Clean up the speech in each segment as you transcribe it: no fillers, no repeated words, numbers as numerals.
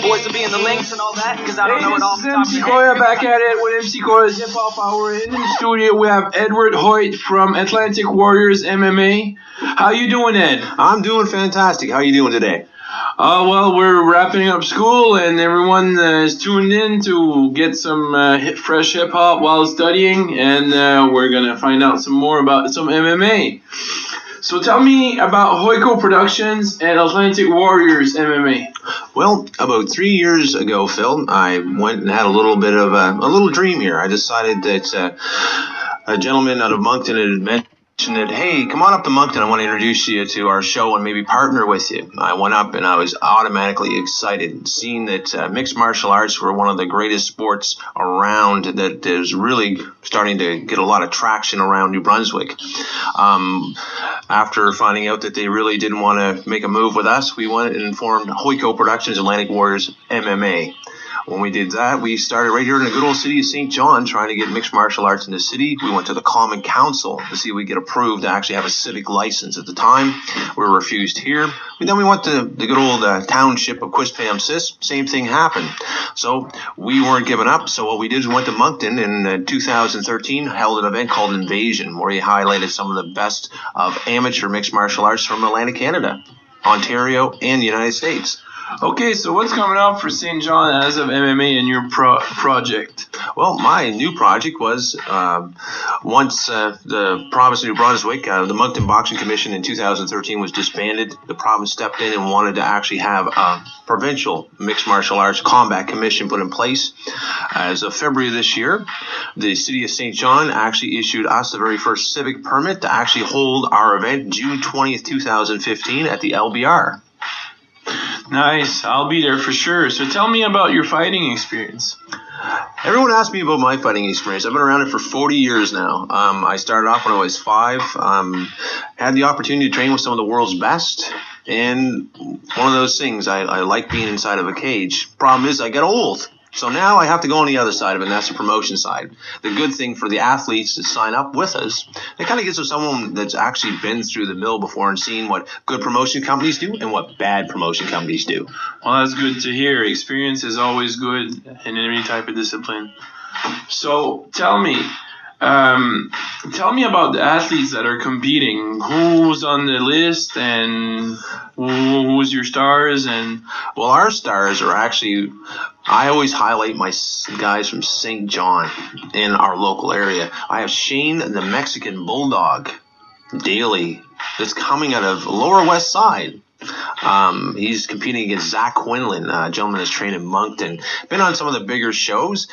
Boys will be in the links and all that, because I don't know it all. This is MC Koya back at it with MC Koya's Hip Hop Hour. In the studio, we have Edward Hoyt from Atlantic Warriors MMA. How you doing, Ed? I'm doing fantastic. How are you doing today? Well, we're wrapping up school, and everyone is tuned in to get some fresh hip hop while studying, and we're gonna find out some more about some MMA. So tell me about Hoyco Productions and Atlantic Warriors MMA. Well, about 3 years ago, Phil, I went and had a little bit of a little dream here. I decided that a gentleman out of Moncton had mentioned that, hey, come on up to Moncton. I want to introduce you to our show and maybe partner with you. I went up and I was automatically excited, seeing that mixed martial arts were one of the greatest sports around, that is really starting to get a lot of traction around New Brunswick. After finding out that they really didn't want to make a move with us, we went and formed Hoyco Productions Atlantic Warriors MMA. When we did that, we started right here in the good old city of St. John trying to get mixed martial arts in the city. We went to the Common Council to see if we could get approved to actually have a civic license. At the time, we were refused here. And then we went to the good old township of Quispam-Sis. Same thing happened. So we weren't giving up. So what we did is we went to Moncton in 2013, held an event called Invasion, where he highlighted some of the best of amateur mixed martial arts from Atlantic Canada, Ontario, and the United States. Okay, so what's coming up for St. John as of MMA in your project? Well, my new project was once the province of New Brunswick, the Moncton Boxing Commission in 2013 was disbanded. The province stepped in and wanted to actually have a provincial mixed martial arts combat commission put in place. As of February of this year, the city of St. John actually issued us the very first civic permit to actually hold our event June 20th, 2015 at the LBR. Nice. I'll be there for sure. So tell me about your fighting experience. Everyone asks me about my fighting experience. I've been around it for 40 years now. I started off when I was 5. Had the opportunity to train with some of the world's best. And one of those things, I like being inside of a cage. Problem is, I get old. So now I have to go on the other side of it, and that's the promotion side. The good thing for the athletes to sign up with us, it kind of gives us someone that's actually been through the mill before and seen what good promotion companies do and what bad promotion companies do. Well, that's good to hear. Experience is always good in any type of discipline. So tell me about the athletes that are competing. Who's on the list and who's your stars? And well, our stars are actually, I always highlight my guys from St. John in our local area. I have Shane, the Mexican Bulldog, Daly, that's coming out of Lower West Side. He's competing against Zach Quinlan, a gentleman that's trained in Moncton. Been on some of the bigger shows.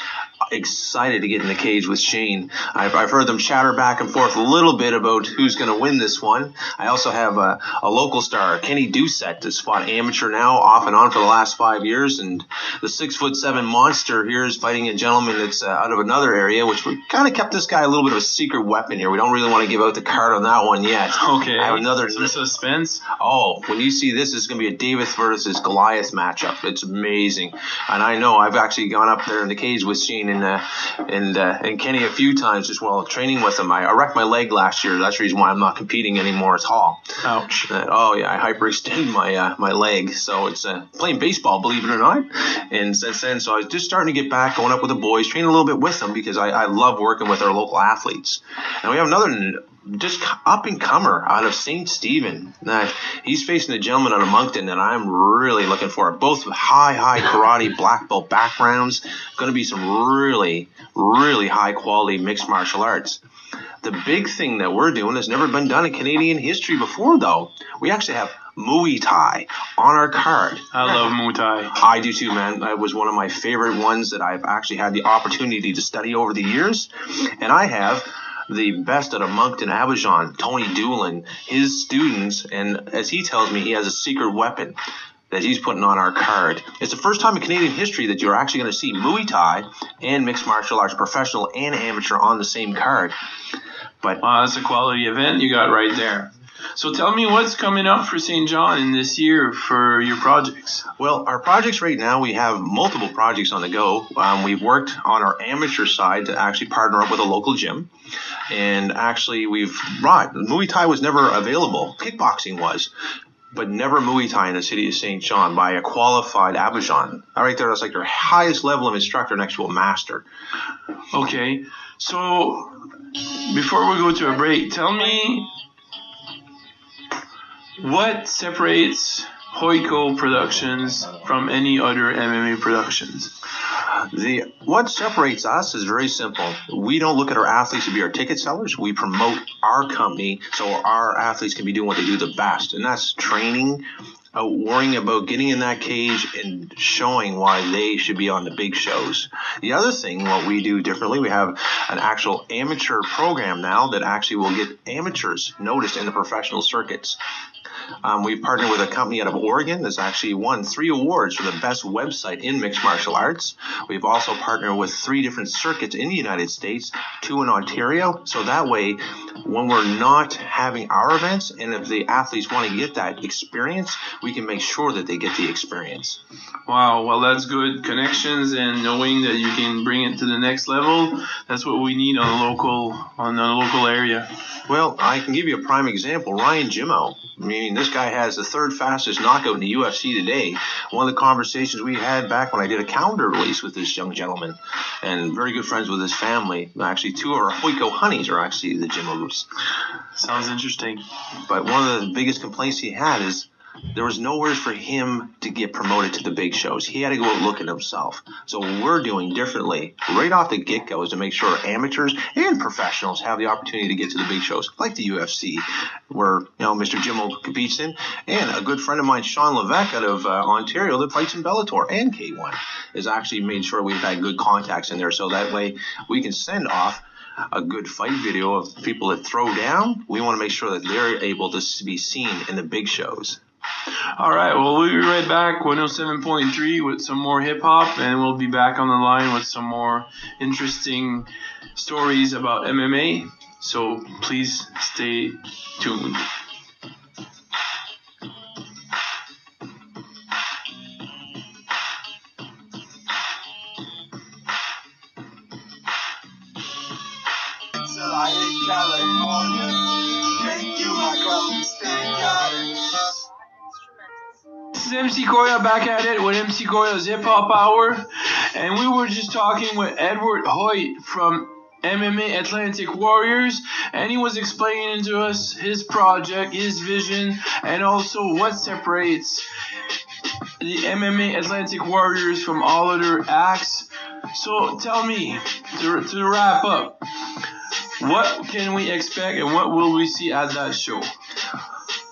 Excited to get in the cage with Shane. I've heard them chatter back and forth a little bit about who's going to win this one. I also have a local star, Kenny Doucette, that's fought amateur now, off and on for the last 5 years. And the 6'7" monster here is fighting a gentleman that's out of another area, which we kind of kept this guy a little bit of a secret weapon here. We don't really want to give out the card on that one yet. Okay. I have another suspense. Oh, when you see this, it's going to be a David versus Goliath matchup. It's amazing. And I know I've actually gone up there in the cage with Shane and Kenny a few times just while training with him. I wrecked my leg last year. That's the reason why I'm not competing anymore at all. Ouch. I hyperextended my leg. So it's playing baseball, believe it or not. And since then, so I was just starting to get back, going up with the boys, training a little bit with them because I love working with our local athletes. And we have another just up-and-comer out of St. Stephen. He's facing a gentleman out of Moncton that I'm really looking for. Both high karate black belt backgrounds. Going to be some really, really high-quality mixed martial arts. The big thing that we're doing has never been done in Canadian history before, though. We actually have Muay Thai on our card. I love Muay Thai. I do too, man. It was one of my favorite ones that I've actually had the opportunity to study over the years. And I have the best out of Moncton, Abidjan, Tony Doolin, his students, and as he tells me, he has a secret weapon that he's putting on our card. It's the first time in Canadian history that you're actually going to see Muay Thai and mixed martial arts, professional and amateur, on the same card. But wow, that's a quality event you got right there. So tell me what's coming up for St. John in this year for your projects. Well, our projects right now, we have multiple projects on the go. We've worked on our amateur side to actually partner up with a local gym. And actually, Muay Thai was never available. Kickboxing was. but never Muay Thai in the city of St. John by a qualified Abajan. That right there, that's like their highest level of instructor next to a master. Okay, so before we go to a break, tell me what separates Hoyco Productions from any other MMA productions. What separates us is very simple. We don't look at our athletes to be our ticket sellers. We promote our company so our athletes can be doing what they do the best, and that's training, worrying about getting in that cage and showing why they should be on the big shows. The other thing, what we do differently, we have an actual amateur program now that actually will get amateurs noticed in the professional circuits. We partner with a company out of Oregon that's actually won 3 awards for the best website in mixed martial arts. We've also partnered with 3 different circuits in the United States, 2 in Ontario. So that way, when we're not having our events, and if the athletes want to get that experience, we can make sure that they get the experience. Wow, well, that's good. Connections and knowing that you can bring it to the next level. That's what we need on the local area. Well, I can give you a prime example. Ryan Jimmo. I mean, this guy has the 3rd fastest knockout in the UFC today. One of the conversations we had back when I did a calendar release with this young gentleman, and very good friends with his family. Actually, 2 of our Hoyco Hunnies are actually the Jimmos. Sounds interesting. But one of the biggest complaints he had is there was nowhere for him to get promoted to the big shows. He had to go out looking himself. So what we're doing differently right off the get-go is to make sure amateurs and professionals have the opportunity to get to the big shows, like the UFC, where Mr. Jimmo competes in, and a good friend of mine, Sean Levesque, out of Ontario, that fights in Bellator and K1, has actually made sure we've had good contacts in there, so that way we can send off a good fight video of people that throw down. We want to make sure that they're able to be seen in the big shows. All right, well, we'll be right back, 107.3 with some more hip-hop, and we'll be back on the line with some more interesting stories about MMA, so please stay tuned. Till I hit California, make you my golden state garden. This is MC Koya back at it with MC Koya's Hip Hop Hour, and we were just talking with Edward Hoyt from MMA Atlantic Warriors, and he was explaining to us his project, his vision, and also what separates the MMA Atlantic Warriors from all other acts. So tell me, to wrap up, what can we expect and what will we see at that show?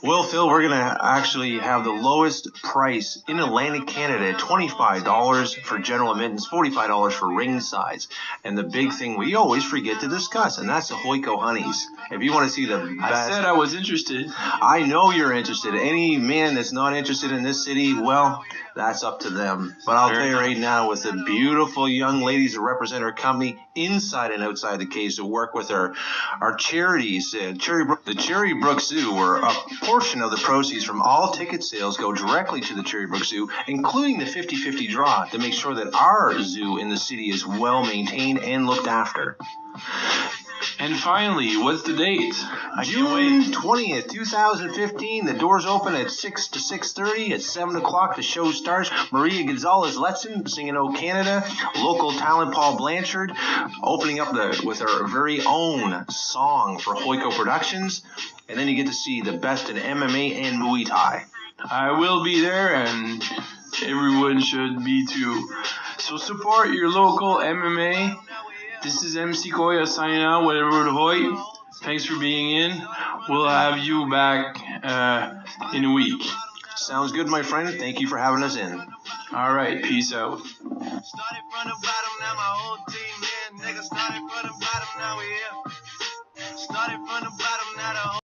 Well, Phil, we're going to actually have the lowest price in Atlantic Canada at $25 for general admittance, $45 for ring size. And the big thing we always forget to discuss, and that's the Hoyco Hunnies. If you want to see the best... I said I was interested. I know you're interested. Any man that's not interested in this city, well, that's up to them. But I'll tell you right now, with the beautiful young ladies that represent our company inside and outside the cage to work with our charities, the Cherrybrook Zoo, where a portion of the proceeds from all ticket sales go directly to the Cherrybrook Zoo, including the 50-50 draw to make sure that our zoo in the city is well maintained and looked after. And finally, what's the date? June 20th, 2015. The doors open at 6 to 6:30. At 7 o'clock, the show starts. Maria Gonzalez-Letson singing "Oh Canada." Local talent Paul Blanchard opening up with our very own song for Hoyco Productions. And then you get to see the best in MMA and Muay Thai. I will be there, and everyone should be too. So support your local MMA. This is MC Koya signing out with Edward Hoyt. Thanks for being in. We'll have you back in a week. Sounds good, my friend. Thank you for having us in. All right, peace out. Started from the bottom, now my whole team